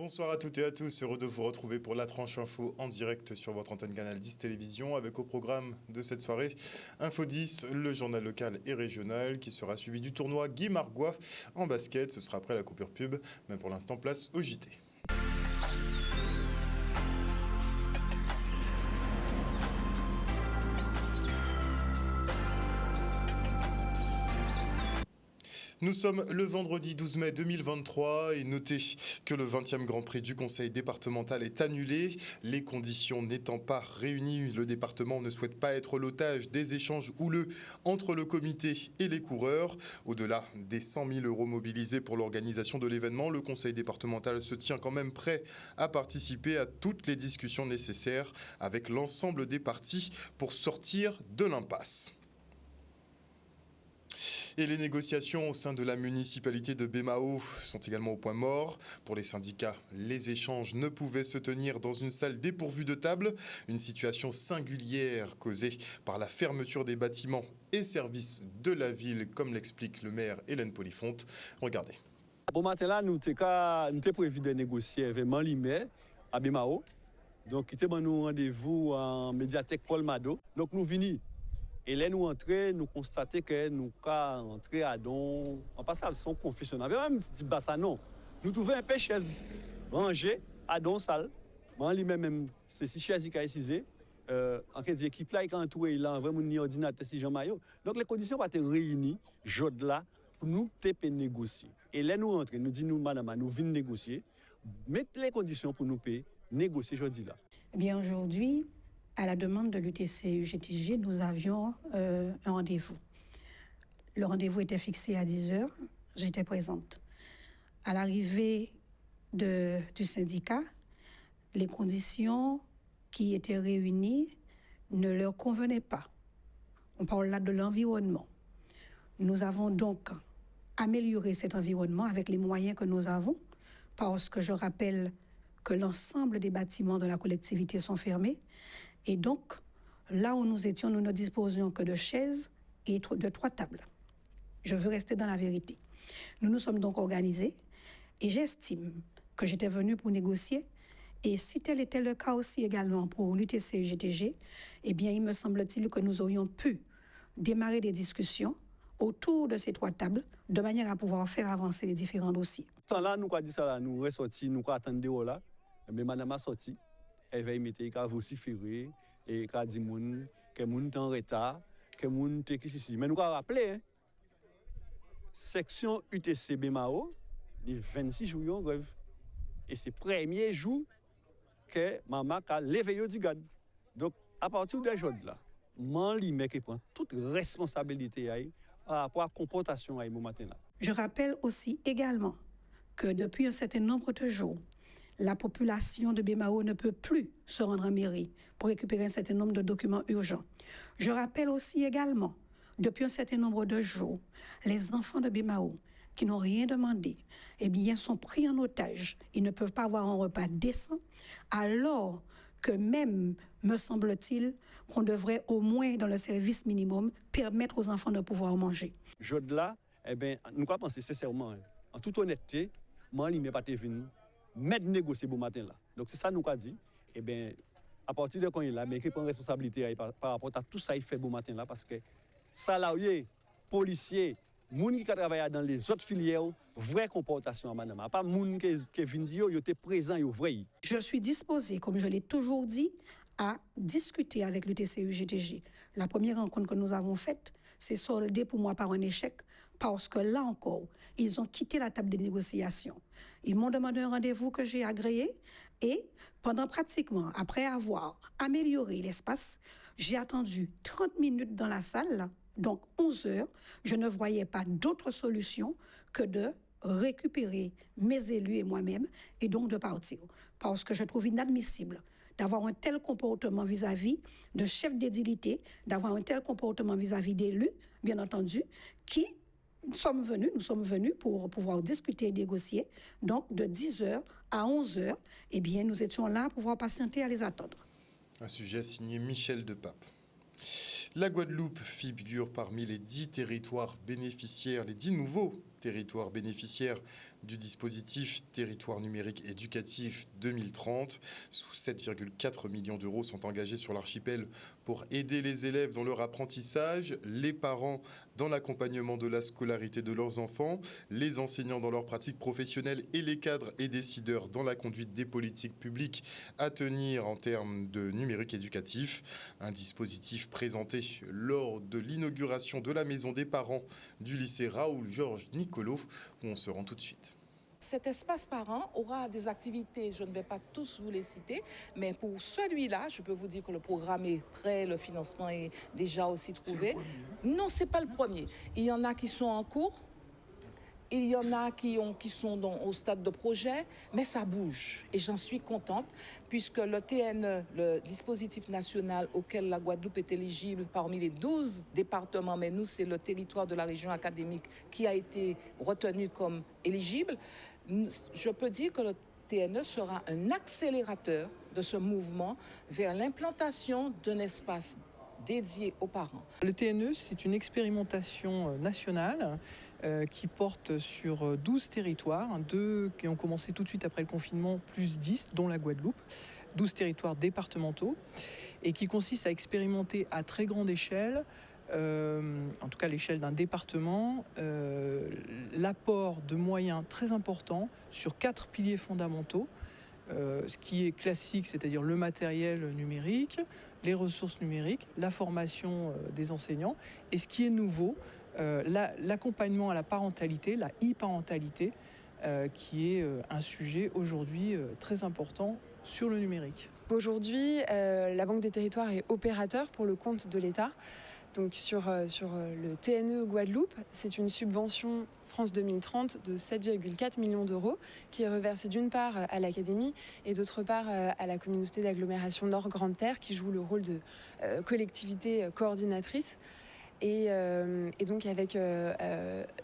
Bonsoir à toutes et à tous, heureux de vous retrouver pour la tranche info en direct sur votre antenne Canal 10 Télévision avec au programme de cette soirée Info 10, le journal local et régional qui sera suivi du tournoi Guy Margois en basket. Ce sera après la coupure pub, mais pour l'instant place au JT. Nous sommes le vendredi 12 mai 2023 et notez que le 20e Grand Prix du Conseil départemental est annulé. Les conditions n'étant pas réunies, le département ne souhaite pas être l'otage des échanges houleux entre le comité et les coureurs. Au-delà des 100 000 € mobilisés pour l'organisation de l'événement, le Conseil départemental se tient quand même prêt à participer à toutes les discussions nécessaires avec l'ensemble des parties pour sortir de l'impasse. Et les négociations au sein de la municipalité de Bémao sont également au point mort. Pour les syndicats, les échanges ne pouvaient se tenir dans une salle dépourvue de table. Une situation singulière causée par la fermeture des bâtiments et services de la ville, comme l'explique le maire Hélène Polifonte. Regardez. Bon matin là, nous avons prévu de négocier avec Manlimé à Bémao. Donc, il était nous rendez-vous en médiathèque Paul Mado. Donc, nous venons. Et là, nous entrons, nous constatons que nous sommes entrés à don. En passant, c'est un confessionnal. Même si ça non. Nous trouvons un peu chaise rangée à don salle. Moi, lui-même, c'est si chaise qui a ici. En fait, l'équipe là, quand tout est là, vraiment, ni ordinateur, si Jean Maillot. Donc, les conditions vont être réunies, aujourd'hui là, pour nous négocier. Et là, nous entrons, nous disons, madame, nous venons négocier. Mettre les conditions pour nous payer, négocier aujourd'hui là. Eh bien, aujourd'hui, à la demande de l'UTC-UGTG, nous avions un rendez-vous. Le rendez-vous était fixé à 10h, j'étais présente. À l'arrivée du syndicat, les conditions qui étaient réunies ne leur convenaient pas. On parle là de l'environnement. Nous avons donc amélioré cet environnement avec les moyens que nous avons, parce que je rappelle que l'ensemble des bâtiments de la collectivité sont fermés. Et donc, là où nous étions, nous ne disposions que de chaises et de 3 tables. Je veux rester dans la vérité. Nous nous sommes donc organisés et j'estime que j'étais venue pour négocier. Et si tel était le cas aussi également pour l'UTC-UGTG, eh bien, il me semble-t-il que nous aurions pu démarrer des discussions autour de ces 3 tables, de manière à pouvoir faire avancer les différents dossiers. Tant là, nous avons dit ça, là, nous ressortis, nous avons attendu là. Mais madame a sorti, elle va y mettre, elle va vociférer, et elle va dire que moun est en retard, que moun est ici. Mais nous avons rappelé, hein, section UTC Bémao, les 26 jours en grève. Et c'est le premier jour que maman a levé le digade. Donc, à partir de ce jour-là, Manlimé qui prend toute responsabilité par rapport à la comportation au matin là. Je rappelle aussi également que depuis un certain nombre de jours, la population de Bémao ne peut plus se rendre en mairie pour récupérer un certain nombre de documents urgents. Je rappelle aussi également, depuis un certain nombre de jours, les enfants de Bémao qui n'ont rien demandé, eh bien, sont pris en otage. Ils ne peuvent pas avoir un repas décent, alors que même, me semble-t-il, qu'on devrait au moins, dans le service minimum, permettre aux enfants de pouvoir manger. Aujourd'hui-là, eh bien, nous avons pensé sincèrement, en toute honnêteté, Manlimé pas venu mettre négocier pour matin là. Donc c'est ça nous qu'a dit. Eh bien, à partir de quand il est là, mais qui prend responsabilité par rapport à tout ça il fait pour matin là parce que salariés, policiers, moun qui travaillent dans les autres filières, vraie comportation à madame. Pas moun qui vient dire yo était présent yo vrai. Je suis disposée, comme je l'ai toujours dit, à discuter avec l'UTC-UGTG. La première rencontre que nous avons faite, c'est soldé pour moi par un échec, parce que là encore, ils ont quitté la table des négociations. Ils m'ont demandé un rendez-vous que j'ai agréé, et pendant pratiquement, après avoir amélioré l'espace, j'ai attendu 30 minutes dans la salle, donc 11 heures, je ne voyais pas d'autre solution que de récupérer mes élus et moi-même et donc de partir. Parce que je trouve inadmissible d'avoir un tel comportement vis-à-vis de chefs d'édilité, d'avoir un tel comportement vis-à-vis d'élus, bien entendu, nous sommes venus pour pouvoir discuter et négocier. Donc, de 10h à 11h, eh bien, nous étions là pour pouvoir patienter à les attendre. Un sujet signé Michel Depape. La Guadeloupe figure parmi les 10 territoires bénéficiaires, les 10 nouveaux territoires bénéficiaires du dispositif Territoire numérique éducatif 2030. 7,4 millions d'euros sont engagés sur l'archipel pour aider les élèves dans leur apprentissage, les parents dans l'accompagnement de la scolarité de leurs enfants, les enseignants dans leur pratique professionnelle et les cadres et décideurs dans la conduite des politiques publiques à tenir en termes de numérique éducatif. Un dispositif présenté lors de l'inauguration de la maison des parents du lycée Raoul-Georges Nicolo, où on se rend tout de suite. Cet espace parent aura des activités, je ne vais pas tous vous les citer, mais pour celui-là, je peux vous dire que le programme est prêt, le financement est déjà aussi trouvé. Non, ce n'est pas le premier. Il y en a qui sont en cours, il y en a qui sont au stade de projet, mais ça bouge. Et j'en suis contente, puisque le TNE, le dispositif national auquel la Guadeloupe est éligible parmi les 12 départements, mais nous, c'est le territoire de la région académique qui a été retenu comme éligible. Je peux dire que le TNE sera un accélérateur de ce mouvement vers l'implantation d'un espace dédié aux parents. Le TNE, c'est une expérimentation nationale qui porte sur 12 territoires, 2 qui ont commencé tout de suite après le confinement, plus 10, dont la Guadeloupe, 12 territoires départementaux, et qui consiste à expérimenter à très grande échelle, en tout cas l'échelle d'un département, l'apport de moyens très importants sur 4 piliers fondamentaux. Ce qui est classique, c'est-à-dire le matériel numérique, les ressources numériques, la formation des enseignants, et ce qui est nouveau, l'accompagnement à la parentalité, la e-parentalité, qui est un sujet aujourd'hui très important sur le numérique. Aujourd'hui, la Banque des Territoires est opérateur pour le compte de l'État. Donc sur le TNE Guadeloupe, c'est une subvention France 2030 de 7,4 millions d'euros qui est reversée d'une part à l'Académie et d'autre part à la communauté d'agglomération Nord-Grande Terre qui joue le rôle de collectivité coordinatrice. Et donc avec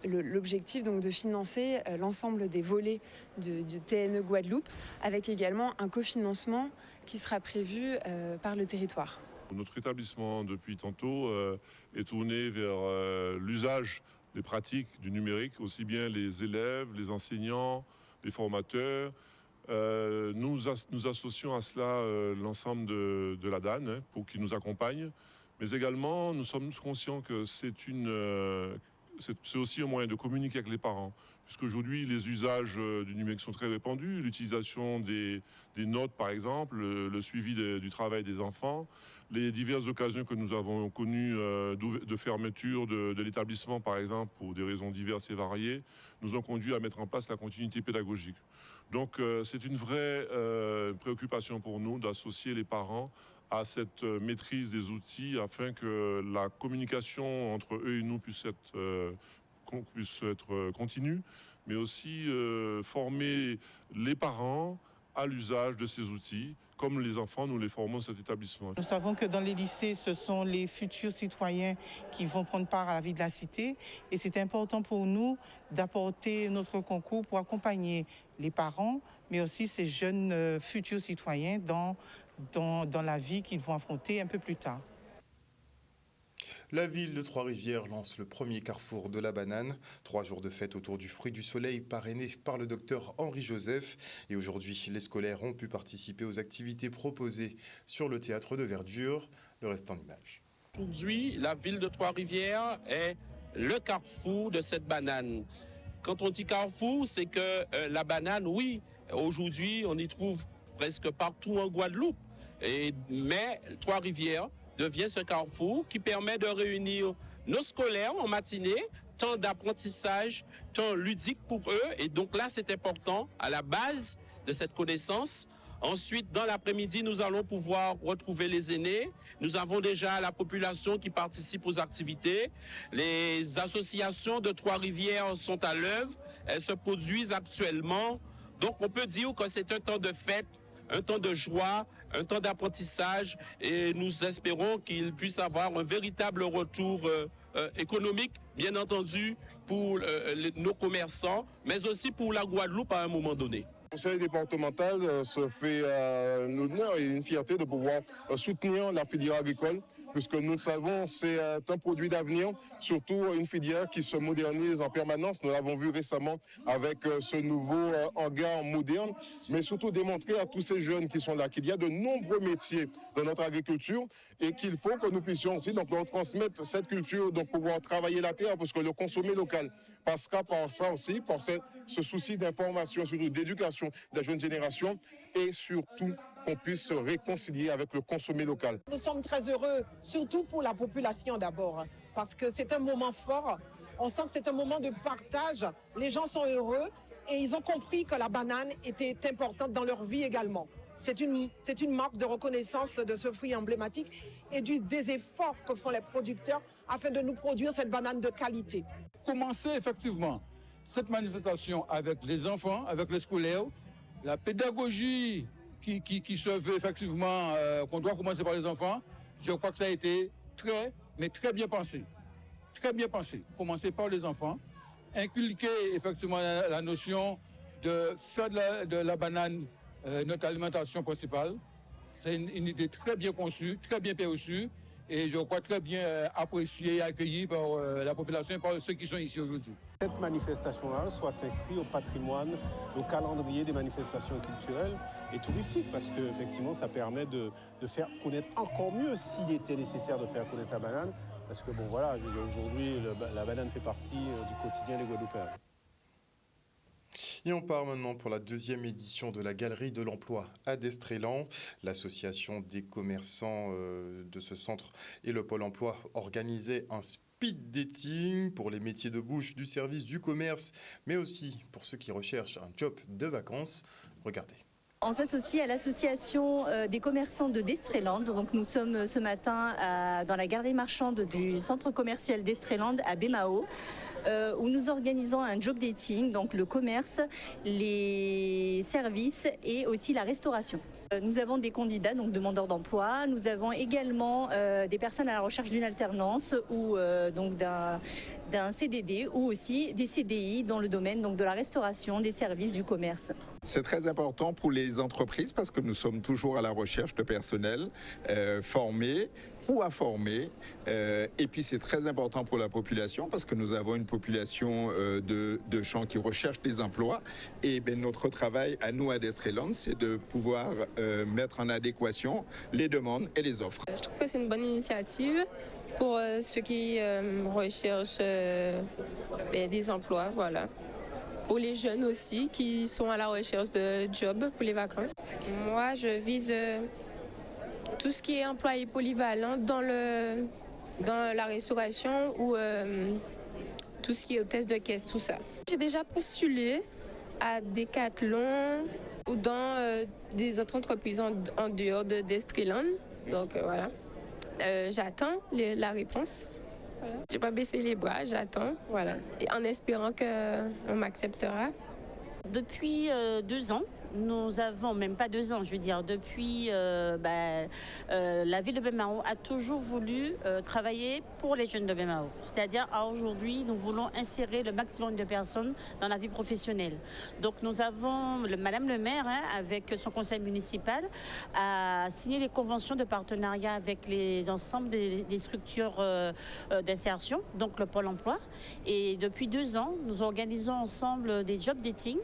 l'objectif donc de financer l'ensemble des volets du TNE Guadeloupe, avec également un cofinancement qui sera prévu par le territoire. Notre établissement, depuis tantôt, est tourné vers l'usage des pratiques du numérique, aussi bien les élèves, les enseignants, les formateurs. Nous associons à cela l'ensemble de la DAN pour qu'ils nous accompagnent. Mais également, nous sommes conscients que c'est aussi un moyen de communiquer avec les parents. Puisqu'aujourd'hui, les usages du numérique sont très répandus. L'utilisation des notes, par exemple, le suivi du travail des enfants. Les diverses occasions que nous avons connues de fermeture de l'établissement, par exemple, pour des raisons diverses et variées, nous ont conduit à mettre en place la continuité pédagogique. Donc, c'est une vraie préoccupation pour nous d'associer les parents à cette maîtrise des outils afin que la communication entre eux et nous puisse être continue, mais aussi former les parents à l'usage de ces outils. Comme les enfants, nous les formons dans cet établissement. Nous savons que dans les lycées, ce sont les futurs citoyens qui vont prendre part à la vie de la cité. Et c'est important pour nous d'apporter notre concours pour accompagner les parents, mais aussi ces jeunes futurs citoyens dans la vie qu'ils vont affronter un peu plus tard. La ville de Trois-Rivières lance le premier carrefour de la banane. 3 jours de fête autour du fruit du soleil parrainé par le docteur Henri Joseph. Et aujourd'hui, les scolaires ont pu participer aux activités proposées sur le théâtre de verdure. Le reste en images. Aujourd'hui, la ville de Trois-Rivières est le carrefour de cette banane. Quand on dit carrefour, c'est que la banane, oui, aujourd'hui, on y trouve presque partout en Guadeloupe. Mais Trois-Rivières devient ce carrefour qui permet de réunir nos scolaires en matinée, temps d'apprentissage, temps ludique pour eux. Et donc là, c'est important à la base de cette connaissance. Ensuite, dans l'après-midi, nous allons pouvoir retrouver les aînés. Nous avons déjà la population qui participe aux activités. Les associations de Trois-Rivières sont à l'œuvre. Elles se produisent actuellement. Donc, on peut dire que c'est un temps de fête, un temps de joie, un temps d'apprentissage, et nous espérons qu'il puisse avoir un véritable retour économique, bien entendu, pour nos commerçants, mais aussi pour la Guadeloupe à un moment donné. Le conseil départemental se fait un honneur et une fierté de pouvoir soutenir la filière agricole puisque nous le savons, c'est un produit d'avenir, surtout une filière qui se modernise en permanence. Nous l'avons vu récemment avec ce nouveau hangar moderne, mais surtout démontrer à tous ces jeunes qui sont là qu'il y a de nombreux métiers dans notre agriculture et qu'il faut que nous puissions aussi donc, leur transmettre cette culture, donc pouvoir travailler la terre, parce que le consommer local passera par ça aussi, par ce souci d'information, surtout d'éducation de la jeune génération, et surtout qu'on puisse se réconcilier avec le consommer local. Nous sommes très heureux, surtout pour la population d'abord, parce que c'est un moment fort. On sent que c'est un moment de partage. Les gens sont heureux et ils ont compris que la banane était importante dans leur vie également. C'est une marque de reconnaissance de ce fruit emblématique et des efforts que font les producteurs afin de nous produire cette banane de qualité. Commencer effectivement cette manifestation avec les enfants, avec les scolaires, la pédagogie qui se veut effectivement, qu'on doit commencer par les enfants, je crois que ça a été très bien pensé. Très bien pensé. Commencer par les enfants, inculquer effectivement la notion de faire de la banane notre alimentation principale. C'est une idée très bien conçue, très bien perçue et je crois très bien appréciée et accueillie par la population et par ceux qui sont ici aujourd'hui. Cette manifestation-là soit s'inscrit au patrimoine, au calendrier des manifestations culturelles et touristiques, parce que effectivement, ça permet de faire connaître encore mieux s'il était nécessaire de faire connaître la banane, parce que bon voilà, aujourd'hui la banane fait partie du quotidien des Guadeloupéens. Et on part maintenant pour la deuxième édition de la Galerie de l'Emploi à Destréland. L'association des commerçants de ce centre et le Pôle emploi organisaient un speed dating pour les métiers de bouche, du service, du commerce, mais aussi pour ceux qui recherchent un job de vacances. Regardez. On s'associe à l'association des commerçants de Destréland. Donc nous sommes ce matin dans la galerie marchande du centre commercial Destréland à Bémao, où nous organisons un job dating, donc le commerce, les services et aussi la restauration. Nous avons des candidats, donc demandeurs d'emploi. Nous avons également des personnes à la recherche d'une alternance ou donc d'un CDD ou aussi des CDI dans le domaine donc de la restauration, des services, du commerce. C'est très important pour les entreprises parce que nous sommes toujours à la recherche de personnel formé ou à former. Et puis c'est très important pour la population parce que nous avons une population de gens qui recherchent des emplois. Et bien, notre travail à nous à Destréland, c'est de pouvoir mettre en adéquation les demandes et les offres. Je trouve que c'est une bonne initiative pour ceux qui recherchent des emplois, voilà. Pour les jeunes aussi qui sont à la recherche de jobs pour les vacances. Moi, je vise tout ce qui est employé polyvalent dans la restauration ou tout ce qui est hôtesse de caisse, tout ça. J'ai déjà postulé à Decathlon ou dans des autres entreprises en dehors de Destréland. Donc voilà. J'attends la réponse. Voilà. Je n'ai pas baissé les bras, j'attends, voilà. Et en espérant qu'on m'acceptera. Depuis 2 ans, nous avons, même pas 2 ans, je veux dire, depuis la ville de Bémao a toujours voulu travailler pour les jeunes de Bémao. C'est-à-dire, aujourd'hui, nous voulons insérer le maximum de personnes dans la vie professionnelle. Donc, nous avons, Madame le maire, avec son conseil municipal, a signé des conventions de partenariat avec l'ensemble des structures d'insertion, donc le Pôle emploi. Et depuis 2 ans, nous organisons ensemble des job dating,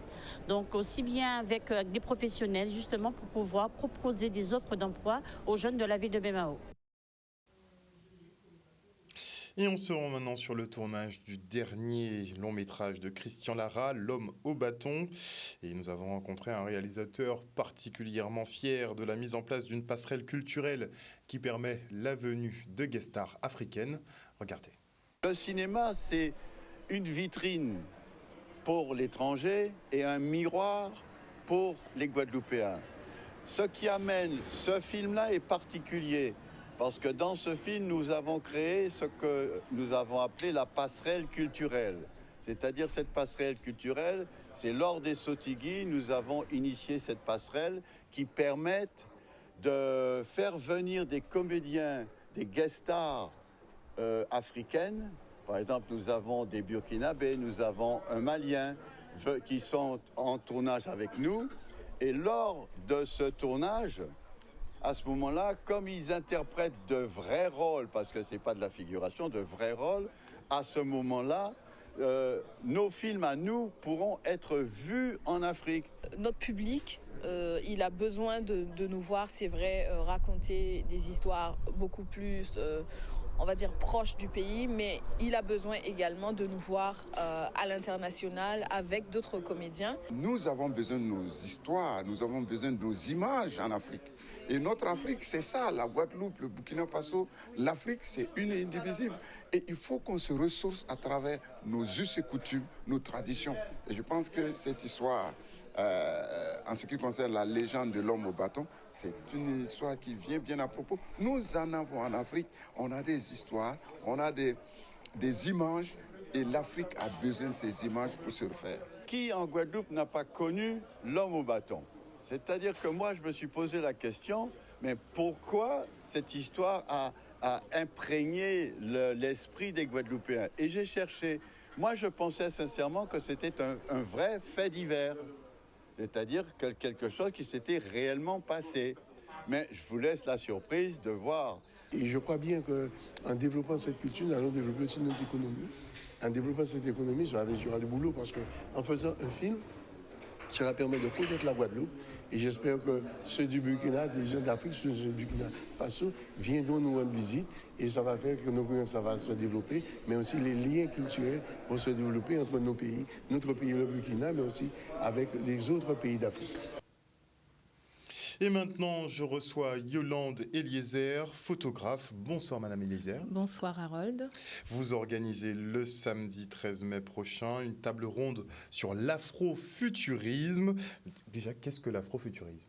donc aussi bien avec des professionnels, justement pour pouvoir proposer des offres d'emploi aux jeunes de la ville de Bémao. Et on se rend maintenant sur le tournage du dernier long métrage de Christian Lara, L'homme au bâton. Et nous avons rencontré un réalisateur particulièrement fier de la mise en place d'une passerelle culturelle qui permet la venue de guest stars africaines. Regardez. Le cinéma, c'est une vitrine pour l'étranger et un miroir pour les Guadeloupéens. Ce qui amène ce film-là est particulier parce que dans ce film, nous avons créé ce que nous avons appelé la passerelle culturelle. C'est-à-dire cette passerelle culturelle, c'est lors des Sotigui, nous avons initié cette passerelle qui permet de faire venir des comédiens, des guest stars africaines. Par exemple, nous avons des Burkinabés, nous avons un Malien qui sont en tournage avec nous. Et lors de ce tournage, à ce moment-là, comme ils interprètent de vrais rôles, parce que ce n'est pas de la figuration, de vrais rôles, à ce moment-là, nos films à nous pourront être vus en Afrique. Notre public, il a besoin de nous voir, c'est vrai, raconter des histoires beaucoup plus, on va dire, proches du pays, mais il a besoin également de nous voir à l'international avec d'autres comédiens. Nous avons besoin de nos histoires, nous avons besoin de nos images en Afrique. Et notre Afrique, c'est ça, la Guadeloupe, le Burkina Faso, l'Afrique, c'est une et indivisible. Et il faut qu'on se ressource à travers nos us et coutumes, nos traditions. Et je pense que cette histoire, en ce qui concerne la légende de l'homme au bâton, c'est une histoire qui vient bien à propos. Nous en avons en Afrique, on a des histoires, on a des images, et l'Afrique a besoin de ces images pour se refaire. Qui en Guadeloupe n'a pas connu l'homme au bâton? C'est-à-dire que moi, je me suis posé la question, mais pourquoi cette histoire a imprégné l'esprit des Guadeloupéens? Et j'ai cherché. Moi, je pensais sincèrement que c'était un vrai fait divers. C'est-à-dire quelque chose qui s'était réellement passé. Mais je vous laisse la surprise de voir. Et je crois bien qu'en développant cette culture, nous allons développer aussi notre économie. En développant cette économie, j'aurai du boulot parce qu'en faisant un film, cela permet de connaître la Guadeloupe. Et j'espère que ceux du Burkina, des gens d'Afrique, ceux du Burkina Faso, viendront nous rendre visite. Et ça va faire que ça va se développer, mais aussi les liens culturels vont se développer entre nos pays, notre pays le Burkina, mais aussi avec les autres pays d'Afrique. Et maintenant, je reçois Yolande Eliezer, photographe. Bonsoir Madame Eliezer. Bonsoir Harold. Vous organisez le samedi 13 mai prochain une table ronde sur l'afrofuturisme. Déjà, qu'est-ce que l'afrofuturisme ?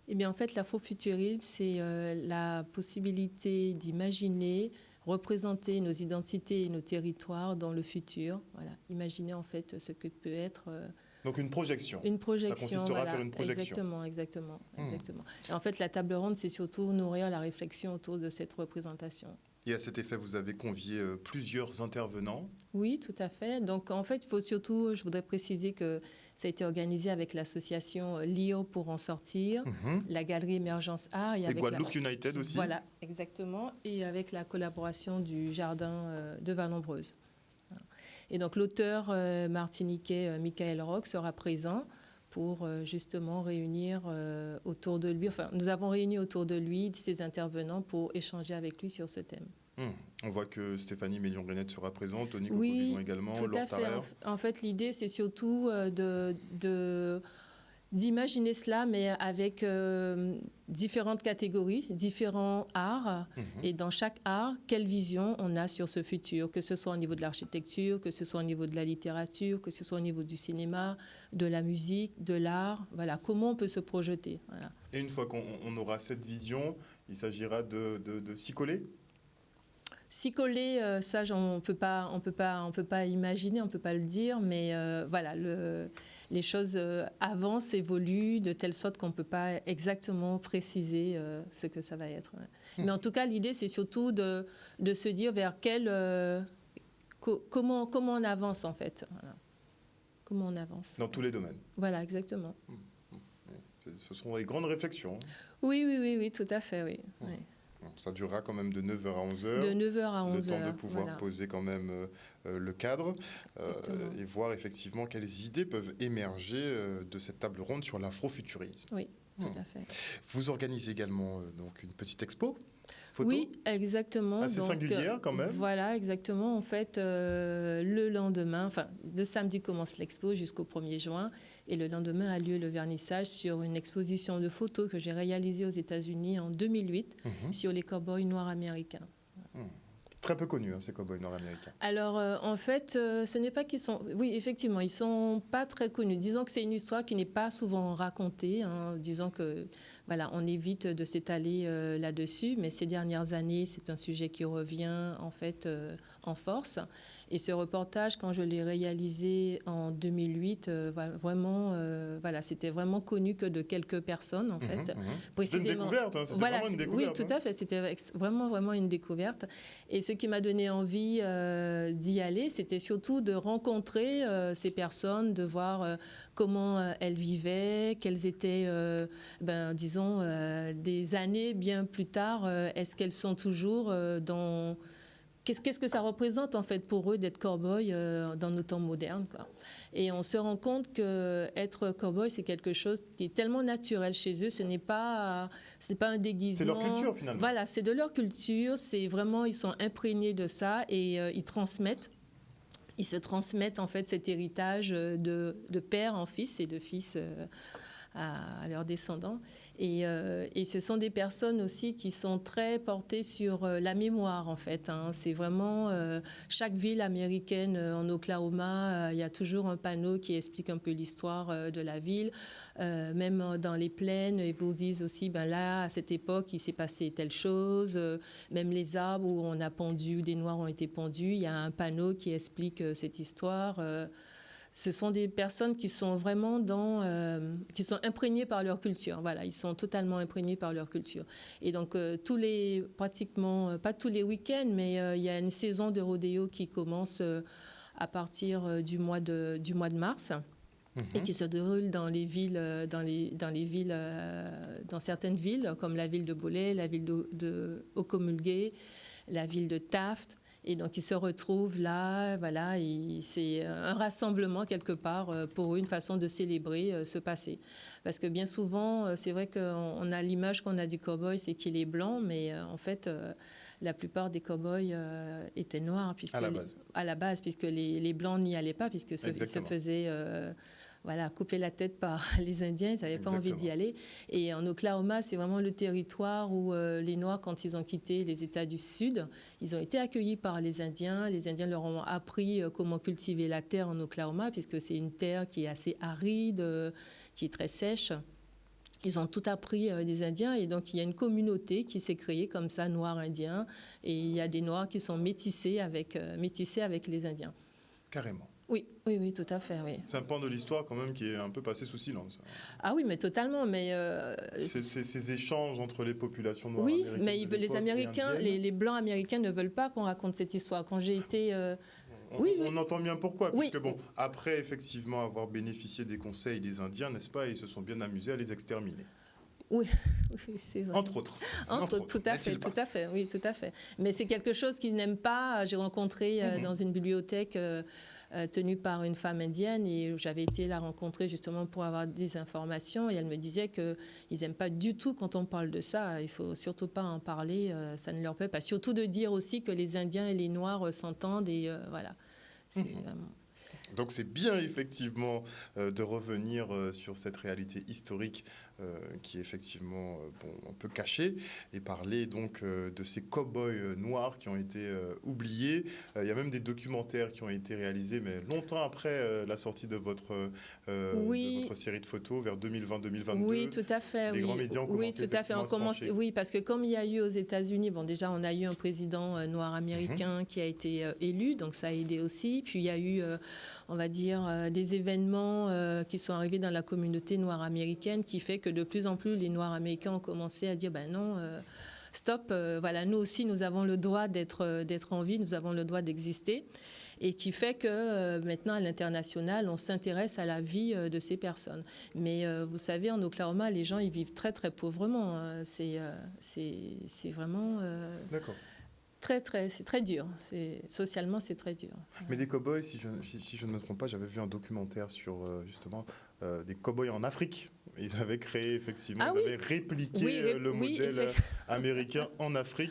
Eh bien, en fait, l'afrofuturisme, c'est la possibilité d'imaginer, représenter nos identités et nos territoires dans le futur. Voilà, imaginer en fait ce que peut être... Donc une projection. Une projection. Ça consistera à faire une projection. Exactement. Et en fait, la table ronde, c'est surtout nourrir la réflexion autour de cette représentation. Et à cet effet, vous avez convié plusieurs intervenants. Oui, tout à fait. Donc en fait, il faut surtout, je voudrais préciser que ça a été organisé avec l'association Lire pour en sortir, la Galerie Émergence Art. Et Guadeloupe United aussi. Voilà, exactement. Et avec la collaboration du Jardin de Vallombreuse. Et donc l'auteur martiniquais Michael Roch sera présent pour justement réunir autour de lui, enfin nous avons réuni autour de lui ces intervenants pour échanger avec lui sur ce thème. On voit que Stéphanie Mélion-Grenette sera présente, Tony Coco-Vivant également, tout à fait. En fait, l'idée, c'est surtout d'imaginer cela, mais avec différentes catégories, différents arts. Et dans chaque art, quelle vision on a sur ce futur, que ce soit au niveau de l'architecture, que ce soit au niveau de la littérature, que ce soit au niveau du cinéma, de la musique, de l'art. Voilà, comment on peut se projeter. Voilà. Et une fois qu'on aura cette vision, il s'agira de s'y coller ? S'y coller, ça, on peut pas imaginer, on peut pas le dire, mais voilà, les choses avancent, évoluent de telle sorte qu'on peut pas exactement préciser ce que ça va être. Ouais. Mais en tout cas, l'idée, c'est surtout de se dire vers comment on avance en fait. Voilà. Comment on avance. Dans tous les domaines. Voilà, exactement. Ce seront des grandes réflexions. Oui, tout à fait, oui. Oui. Ça durera quand même de 9h à 11h. De 9h à 11h. Le temps de pouvoir poser quand même le cadre et voir effectivement quelles idées peuvent émerger de cette table ronde sur l'afrofuturisme. Oui, tout à fait. Vous organisez également donc une petite expo photo. Oui, exactement. Assez singulière quand même. Voilà, exactement. En fait, le lendemain, enfin, le samedi commence l'expo jusqu'au 1er juin. Et le lendemain a lieu le vernissage sur une exposition de photos que j'ai réalisée aux États-Unis en 2008 sur les cow-boys noirs américains. Très peu connus, ces cow-boys nord-américains. Alors, en fait, ce n'est pas qu'ils sont... Oui, effectivement, ils ne sont pas très connus. Disons que c'est une histoire qui n'est pas souvent racontée. Disons que, voilà, on évite de s'étaler là-dessus. Mais ces dernières années, c'est un sujet qui revient, en fait, en force. Et ce reportage, quand je l'ai réalisé en 2008, vraiment, voilà, c'était vraiment connu que de quelques personnes, en fait. C'était une découverte, c'était vraiment une découverte. Oui, tout à fait, c'était vraiment une découverte. Et ce qui m'a donné envie d'y aller, c'était surtout de rencontrer ces personnes, de voir comment elles vivaient, quelles étaient, disons, des années bien plus tard, est-ce qu'elles sont toujours dans... Qu'est-ce que ça représente en fait pour eux d'être cow-boy dans nos temps modernes, quoi. Et on se rend compte que être cow-boy, c'est quelque chose qui est tellement naturel chez eux. Ce n'est pas un déguisement. C'est leur culture finalement. Voilà, c'est de leur culture. C'est vraiment, ils sont imprégnés de ça et ils transmettent. Ils se transmettent en fait cet héritage de père en fils et de fils à leurs descendants. Et ce sont des personnes aussi qui sont très portées sur la mémoire, en fait. Hein. C'est vraiment chaque ville américaine en Oklahoma, il y a toujours un panneau qui explique un peu l'histoire de la ville. Même dans les plaines, ils vous disent aussi, ben là, à cette époque, il s'est passé telle chose. Même les arbres où on a pendu, des noirs ont été pendus, il y a un panneau qui explique cette histoire. Ce sont des personnes qui sont vraiment qui sont imprégnées par leur culture. Voilà, ils sont totalement imprégnés par leur culture. Et donc, pratiquement, pas tous les week-ends, mais il y a une saison de rodéo qui commence à partir du mois de mars. Et qui se déroule dans les villes, dans certaines villes, comme la ville de Boley, la ville de Ocmulgee, la ville de Taft. Et donc, ils se retrouvent là, voilà, c'est un rassemblement quelque part pour eux, une façon de célébrer ce passé. Parce que bien souvent, c'est vrai qu'on a l'image qu'on a du cow-boy, c'est qu'il est blanc, mais en fait, la plupart des cow-boys étaient noirs. À la base, puisque les blancs n'y allaient pas, puisque se faisaient... couper la tête par les Indiens, ils n'avaient pas envie d'y aller. Et en Oklahoma, c'est vraiment le territoire où les Noirs, quand ils ont quitté les États du Sud, ils ont été accueillis par les Indiens. Les Indiens leur ont appris comment cultiver la terre en Oklahoma, puisque c'est une terre qui est assez aride, qui est très sèche. Ils ont tout appris des Indiens et donc il y a une communauté qui s'est créée comme ça, Noirs-Indiens. Et il y a des Noirs qui sont métissés avec les Indiens. Carrément. Oui, tout à fait, oui. C'est un pan de l'histoire quand même qui est un peu passé sous silence. Ah oui, mais totalement, mais... Ces échanges entre les populations noires américaines. Oui, mais les Américains, les Blancs américains ne veulent pas qu'on raconte cette histoire. Quand j'ai été... On entend bien pourquoi, puisque après effectivement avoir bénéficié des conseils des Indiens, n'est-ce pas, ils se sont bien amusés à les exterminer. Oui, c'est vrai. Entre autres, tout à fait, oui, tout à fait. Mais c'est quelque chose qu'ils n'aiment pas. J'ai rencontré dans une bibliothèque tenue par une femme indienne et j'avais été la rencontrer justement pour avoir des informations et elle me disait qu'ils n'aiment pas du tout quand on parle de ça. Il ne faut surtout pas en parler, ça ne leur plaît pas. Surtout de dire aussi que les Indiens et les Noirs s'entendent et voilà. C'est vraiment... Donc c'est bien effectivement de revenir sur cette réalité historique qui est effectivement un peu cachée et parler donc de ces cow-boys noirs qui ont été oubliés. Il y a même des documentaires qui ont été réalisés, mais longtemps après la sortie de votre série de photos, vers 2020-2022. Oui, tout à fait. Les grands médias ont commencé à se pencher. Oui, parce que comme il y a eu aux États-Unis, déjà on a eu un président noir américain qui a été élu, donc ça a aidé aussi. Puis il y a eu, on va dire, des événements qui sont arrivés dans la communauté noire américaine qui fait que de plus en plus les Noirs américains ont commencé à dire non, stop, voilà, nous aussi nous avons le droit d'être en vie, nous avons le droit d'exister, et qui fait que maintenant à l'international on s'intéresse à la vie de ces personnes. Mais vous savez, en Oklahoma, les gens ils vivent très très pauvrement. C'est vraiment. D'accord. C'est très dur. Socialement, c'est très dur. Mais des cow-boys, si je ne me trompe pas, j'avais vu un documentaire sur justement des cow-boys en Afrique. Ils avaient créé effectivement, ils avaient répliqué le modèle américain en Afrique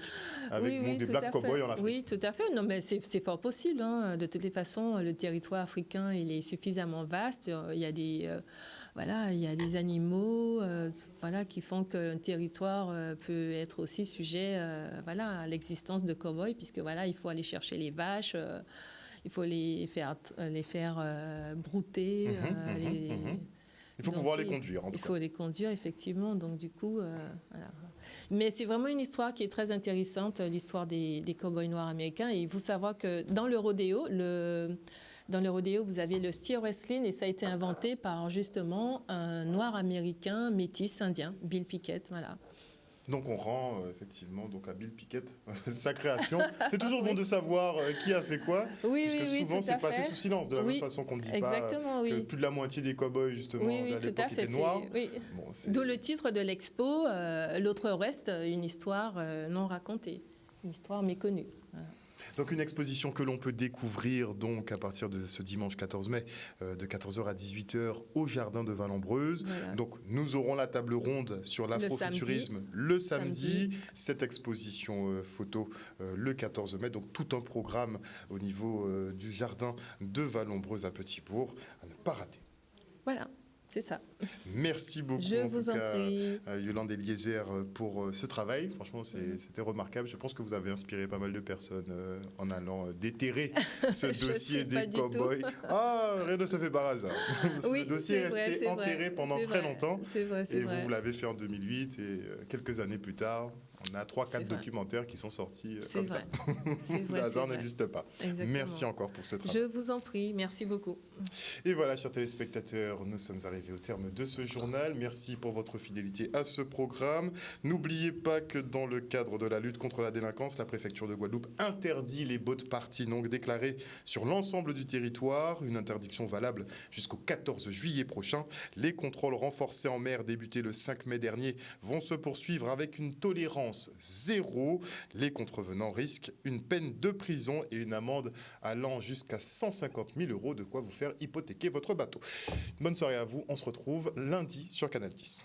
avec des black cow-boys en Afrique. Oui, tout à fait. Non, mais c'est fort possible. Hein. De toutes les façons, le territoire africain il est suffisamment vaste. Il y a des il y a des animaux qui font qu'un territoire peut être aussi sujet à l'existence de cow-boys, puisque il faut aller chercher les vaches, il faut les faire brouter. Il faut pouvoir les conduire, en tout cas. Il faut les conduire, effectivement. Donc, du coup, voilà. Mais c'est vraiment une histoire qui est très intéressante, l'histoire des cow-boys noirs américains. Et il faut savoir que dans le rodéo, vous avez le steer wrestling et ça a été inventé par justement un noir américain métis indien, Bill Pickett, voilà. Donc on rend effectivement donc à Bill Pickett sa création. C'est toujours bon de savoir qui a fait quoi, Oui, parce que oui, souvent tout c'est à passé fait. sous silence, de la même façon qu'on ne dit exactement, pas que plus de la moitié des cow-boys justement oui, à tout l'époque à fait, étaient noirs. oui. Bon, D'où le titre de l'expo, L'autre reste, une histoire non racontée, une histoire méconnue. Voilà. Donc une exposition que l'on peut découvrir donc à partir de ce dimanche 14 mai de 14h à 18h au jardin de Valambreuse. Voilà. Donc nous aurons la table ronde sur l'afrofuturisme le samedi. Cette exposition photo le 14 mai. Donc tout un programme au niveau du jardin de Valambreuse à Petit-Bourg à ne pas rater. Voilà. C'est ça. Merci beaucoup Je vous en prie. Yolande Eliezer pour ce travail. Franchement, c'était remarquable. Je pense que vous avez inspiré pas mal de personnes en allant déterrer ce dossier des cow-boys. Ah, rien ne se fait par hasard. Oui, le dossier est resté enterré pendant très longtemps. C'est vrai, c'est vrai. Vous l'avez fait en 2008 et quelques années plus tard, on a 3-4 documentaires qui sont sortis comme ça. Le hasard n'existe pas. Exactement. Merci encore pour ce travail. Je vous en prie. Merci beaucoup. Et voilà, chers téléspectateurs, nous sommes arrivés au terme de ce journal. Merci pour votre fidélité à ce programme. N'oubliez pas que dans le cadre de la lutte contre la délinquance, la préfecture de Guadeloupe interdit les boat parties non déclarées sur l'ensemble du territoire. Une interdiction valable jusqu'au 14 juillet prochain. Les contrôles renforcés en mer débutés le 5 mai dernier vont se poursuivre avec une tolérance zéro. Les contrevenants risquent une peine de prison et une amende allant jusqu'à 150 000 €, de quoi vous faire hypothéquer votre bateau. Bonne soirée à vous, on se retrouve lundi sur Canal 10.